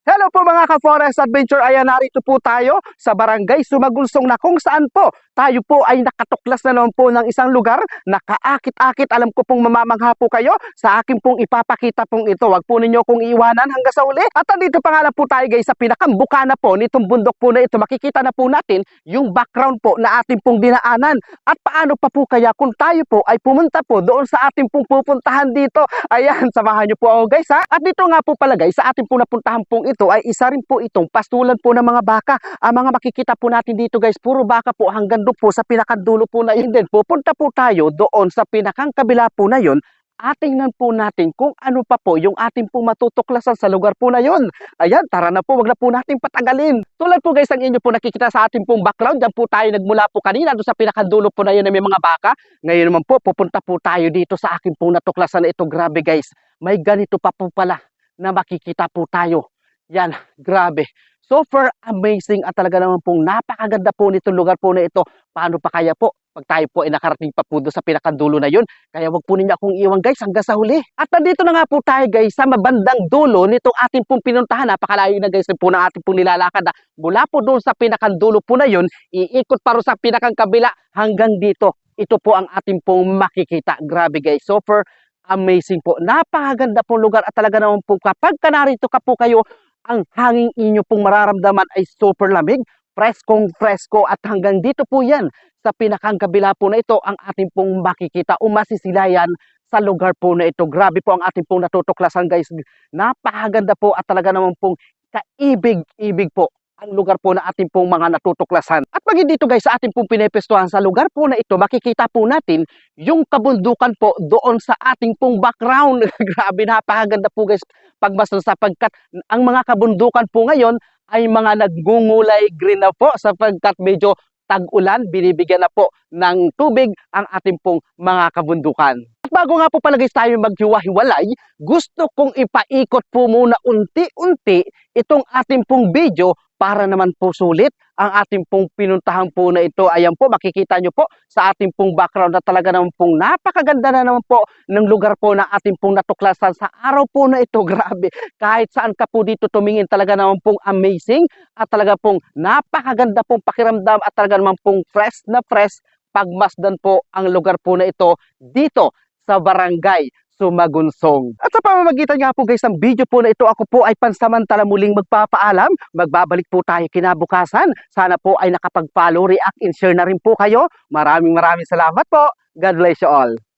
Hello po mga ka-Forest Adventure, ayan narito po tayo sa Barangay Sumagulsong na kung saan po tayo po ay nakatuklas na naman po ng isang lugar na kaakit-akit. Alam ko pong mamamangha po kayo sa akin pong ipapakita pong ito. Wag po ninyo kong iwanan hanggang sa uli. At andito pa nga lang po tayo guys sa pinakambuka na po nitong bundok po na ito. Makikita na po natin yung background po na ating pong dinaanan. At paano pa po kaya kung tayo po ay pumunta po doon sa ating pong pupuntahan dito. Ayan, samahan nyo po ako guys ha. At dito nga po pala guys, sa ating pong napuntahan pong ito ay isa rin po itong pastulan po ng mga baka. Ang mga makikita po natin dito guys, puro baka po hanggang doon po sa pinakadulo po na yun din. Pupunta po tayo doon sa pinakang kabila po na yun. Atingnan po natin kung ano pa po yung ating po matutuklasan sa lugar po na yun. Ayan, tara na po, wag na po natin patagalin. Tulad po guys, ang inyo po nakikita sa ating pong background, dyan po tayo nagmula po kanina doon sa pinakadulo po na yun na may mga baka. Ngayon naman po, pupunta po tayo dito sa aking pong natuklasan na ito. Grabe guys, may ganito pa po pala na makikita po tayo. Yan, grabe. Super amazing at talaga naman pong napakaganda po nitong lugar po na ito. Paano pa kaya po pag tayo po ay nakarating pa po doon sa pinakadulo na yun? Kaya wag po ninyo akong iwan guys hanggang sa huli. At nandito na nga po tayo guys sa mabandang dulo nitong ating pong pinuntahan. Napakalayo na guys po ng ating pong nilalakad. Mula po doon sa pinakadulo po na yun, iikot pa rin sa pinakang kabila hanggang dito. Ito po ang ating pong makikita. Grabe guys, super amazing po. Napakaganda po lugar at talaga naman po kapag narito ka po kayo, ang hanging inyo pong mararamdaman ay super lamig, preskong presko at hanggang dito po yan sa pinakang kabila po na ito ang ating pong makikita o masisilayan sa lugar po na ito. Grabe po ang ating pong natutuklasan guys. Napakaganda po at talaga naman pong kaibig-ibig po ang lugar po na ating pong mga natutuklasan. At pag dito guys sa ating pong pinepestuhan sa lugar po na ito, makikita po natin yung kabundukan po doon sa ating pong background. Grabe, napakaganda po guys pagmasdan sapagkat ang mga kabundukan po ngayon ay mga nagngungulay green na po sapagkat medyo tag-ulan, binibigyan na po ng tubig ang ating pong mga kabundukan. At bago nga po pala guys tayo maghiwa-hiwalay, gusto kong ipaikot po muna unti-unti itong ating pong video para naman po sulit ang ating pong pinuntahan po na ito. Ayan po, makikita nyo po sa ating pong background na talaga naman pong napakaganda na naman po ng lugar po na ating pong natuklasan sa araw po na ito. Grabe, kahit saan ka po dito tumingin talaga naman pong amazing at talaga pong napakaganda pong pakiramdam at talaga naman pong fresh na fresh pagmasdan po ang lugar po na ito dito sa Barangay Sumagunsong. At sa pamamagitan nga po guys ng video po na ito, ako po ay pansamantala muling magpapaalam. Magbabalik po tayo kinabukasan. Sana po ay nakapag-follow, react, and share na rin po kayo. Maraming salamat po. God bless you all.